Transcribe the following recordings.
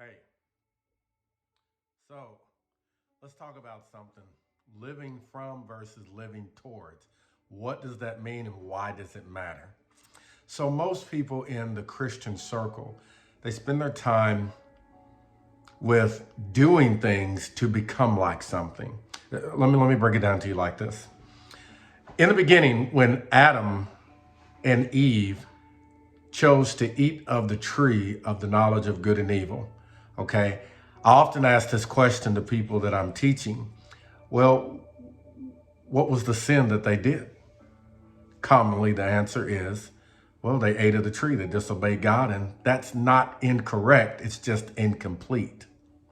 Hey, so let's talk about something. Living from versus living towards. What does that mean and why does it matter? So most people in the Christian circle, they spend their time with doing things to become like something. Let me break it down to you like this. In the beginning, when Adam and Eve chose to eat of the tree of the knowledge of good and evil, okay? I often ask this question to people that I'm teaching. Well, what was the sin that they did? Commonly, the answer is, well, they ate of the tree, they disobeyed God, and that's not incorrect, it's just incomplete,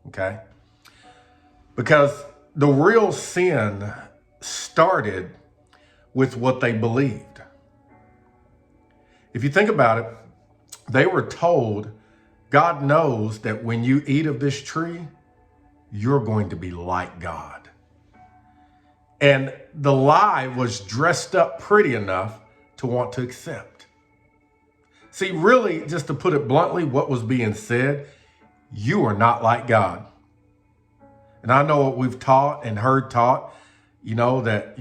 okay? Because the real sin started with what they believed. If you think about it, they were told, God knows that when you eat of this tree, you're going to be like God. And the lie was dressed up pretty enough to want to accept. See, really, just to put it bluntly, what was being said, you are not like God. And I know what we've taught and heard taught, that,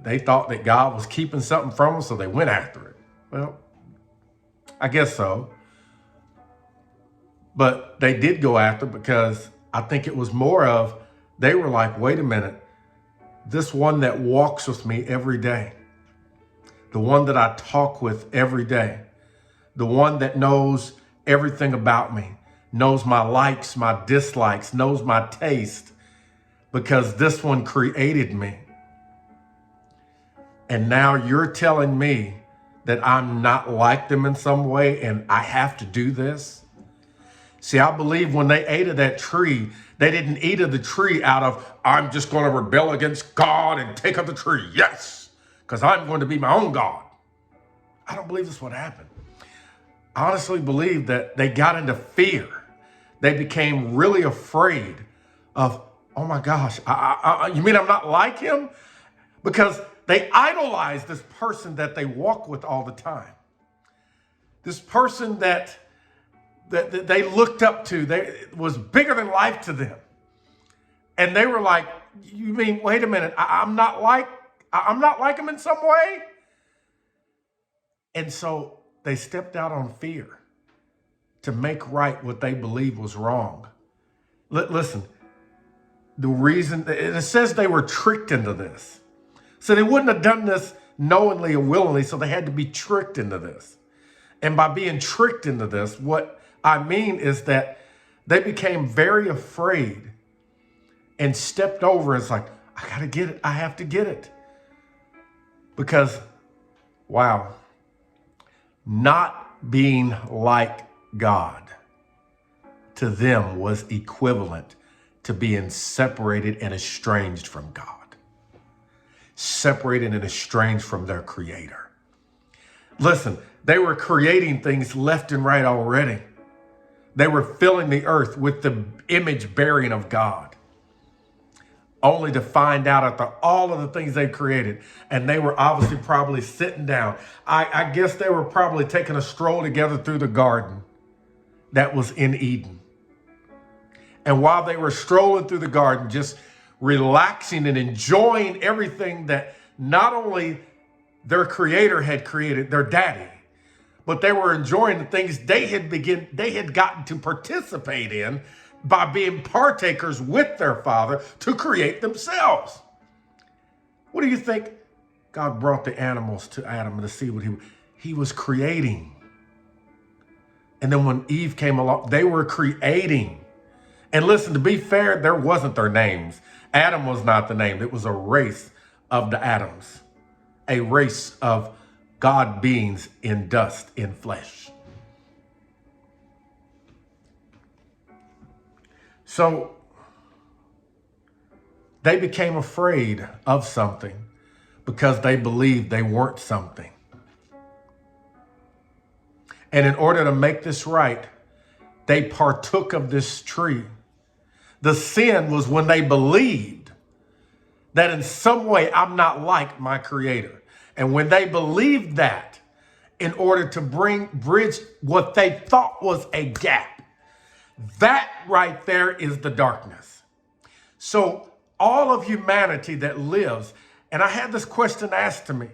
they thought that God was keeping something from them, so they went after it. Well, I guess so. But they did go after it because I think it was more of, they were like, wait a minute, this one that walks with me every day, the one that I talk with every day, the one that knows everything about me, knows my likes, my dislikes, knows my taste, because this one created me. And now you're telling me that I'm not like them in some way and I have to do this? See, I believe when they ate of that tree, they didn't eat of the tree out of, I'm just going to rebel against God and take of the tree. Yes, because I'm going to be my own God. I don't believe that's what happened. I honestly believe that they got into fear. They became really afraid of, oh my gosh, you mean I'm not like him? Because they idolize this person that they walk with all the time. This person that they looked up to, they was bigger than life to them. And they were like, you mean, wait a minute, I'm not like him in some way? And so they stepped out on fear to make right what they believed was wrong. Listen, the reason, it says they were tricked into this. So they wouldn't have done this knowingly or willingly, so they had to be tricked into this. And by being tricked into this, what I mean is that they became very afraid and stepped over. It's like, I gotta get it. I have to get it. Because, wow, not being like God to them was equivalent to being separated and estranged from God. Separated and estranged from their creator. Listen, they were creating things left and right already. They were filling the earth with the image bearing of God, only to find out after all of the things they created. And they were obviously probably sitting down. I guess they were probably taking a stroll together through the garden that was in Eden. And while they were strolling through the garden, just relaxing and enjoying everything that not only their creator had created, their daddy, but they were enjoying the things they had gotten to participate in by being partakers with their father to create themselves. What do you think God brought the animals to Adam to see what he was creating? And then when Eve came along, they were creating. And listen, to be fair, there wasn't their names. Adam was not the name. It was a race of the Adams, a race of God beings in dust, in flesh. So they became afraid of something because they believed they weren't something. And in order to make this right, they partook of this tree. The sin was when they believed that in some way I'm not like my creator. And when they believed that, in order to bridge what they thought was a gap, That right there is the darkness. So all of humanity that lives, and I had this question asked to me,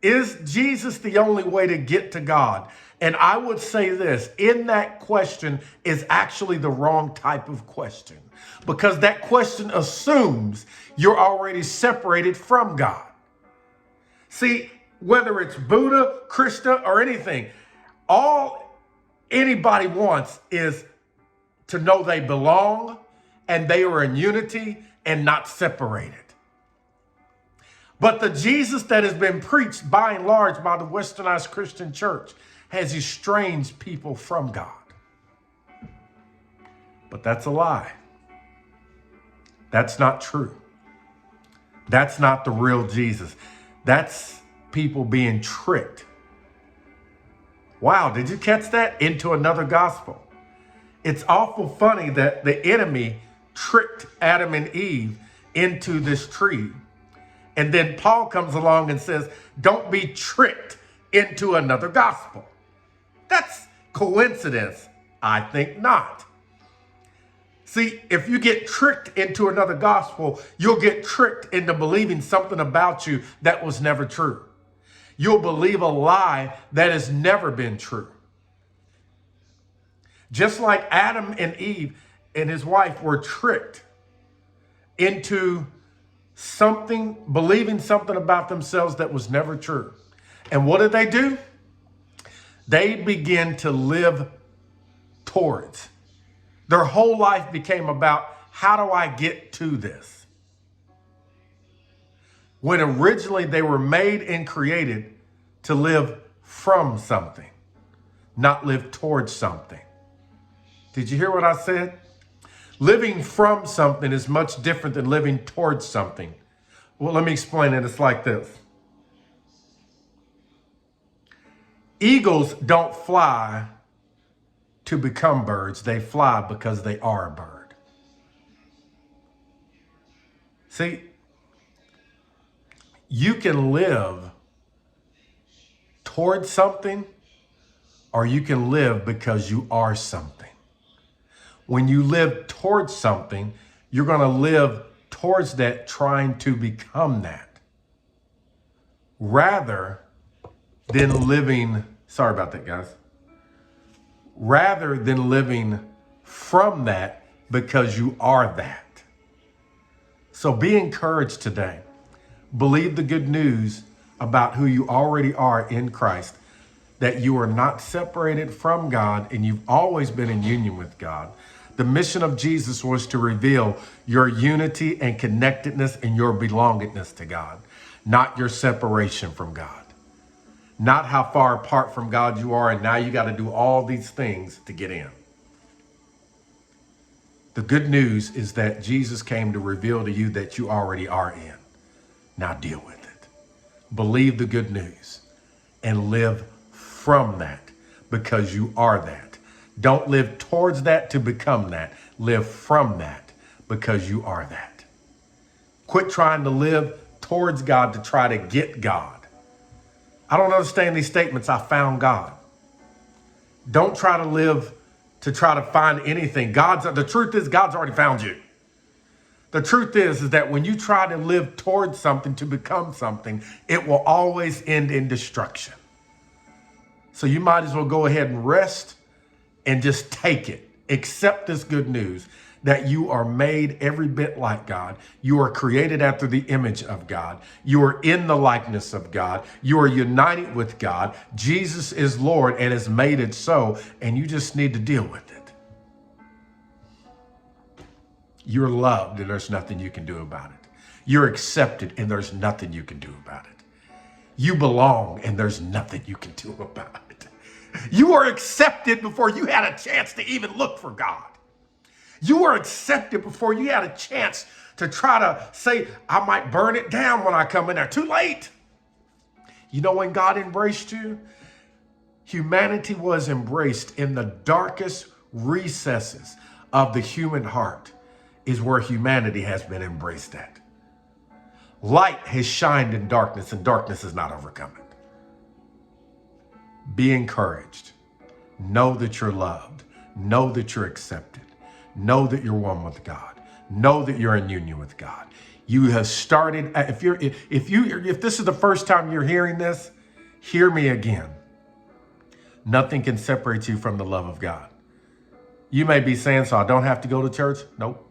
is Jesus the only way to get to God? And I would say this, in that question is actually the wrong type of question, because that question assumes you're already separated from God. See, whether it's Buddha, Krishna, or anything, all anybody wants is to know they belong and they are in unity and not separated. But the Jesus that has been preached by and large by the Westernized Christian church has estranged people from God. But that's a lie. That's not true. That's not the real Jesus. That's people being tricked. Wow, did you catch that? Into another gospel. It's awful funny that the enemy tricked Adam and Eve into this tree. And then Paul comes along and says, don't be tricked into another gospel. That's coincidence? I think not. See, if you get tricked into another gospel, you'll get tricked into believing something about you that was never true. You'll believe a lie that has never been true. Just like Adam and Eve and his wife were tricked into something, believing something about themselves that was never true. And what did they do? They began to live towards. Their whole life became about, how do I get to this? When originally they were made and created to live from something, not live towards something. Did you hear what I said? Living from something is much different than living towards something. Well, let me explain it. It's like this. Eagles don't fly to become birds. They fly because they are a bird. See, you can live towards something, or you can live because you are something. When you live towards something, you're going to live towards that, trying to become that, rather than living, sorry about that, guys, rather than living from that because you are that. So be encouraged today. Believe the good news about who you already are in Christ, that you are not separated from God and you've always been in union with God. The mission of Jesus was to reveal your unity and connectedness and your belongingness to God, not your separation from God, not how far apart from God you are and now you got to do all these things to get in. The good news is that Jesus came to reveal to you that you already are in. Now deal with it. Believe the good news and live from that because you are that. Don't live towards that to become that. Live from that because you are that. Quit trying to live towards God to try to get God. I don't understand these statements. I found God. Don't try to live to try to find anything. The truth is God's already found you. The truth is that when you try to live towards something to become something, it will always end in destruction. So you might as well go ahead and rest and just take it. Accept this good news that you are made every bit like God. You are created after the image of God. You are in the likeness of God. You are united with God. Jesus is Lord and has made it so, and you just need to deal with it. You're loved and there's nothing you can do about it. You're accepted and there's nothing you can do about it. You belong and there's nothing you can do about it. You are accepted before you had a chance to even look for God. You were accepted before you had a chance to try to say, I might burn it down when I come in there. Too late. You know when God embraced you? Humanity was embraced in the darkest recesses of the human heart is where humanity has been embraced at. Light has shined in darkness and darkness has not overcome it. Be encouraged. Know that you're loved. know that you're accepted. Know that you're one with God. Know that you're in union with God. You have started, if this is the first time you're hearing this, hear me again. Nothing can separate you from the love of God. You may be saying, so I don't have to go to church? Nope.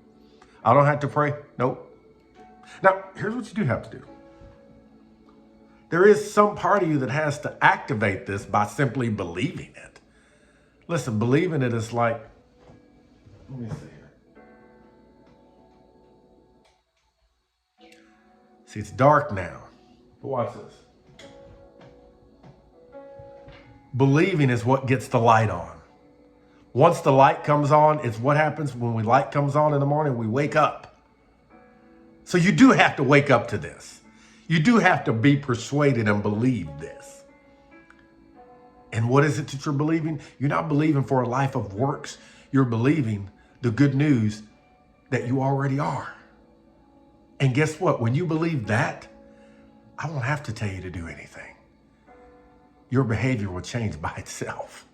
I don't have to pray? Nope. Now, here's what you do have to do. There is some part of you that has to activate this by simply believing it. Listen, believing it is like, let me see here. See, it's dark now, but watch this. Believing is what gets the light on. Once the light comes on, it's what happens when light comes on in the morning, we wake up. So you do have to wake up to this. You do have to be persuaded and believe this. And what is it that you're believing? You're not believing for a life of works. You're believing the good news that you already are. And guess what? When you believe that, I won't have to tell you to do anything. Your behavior will change by itself.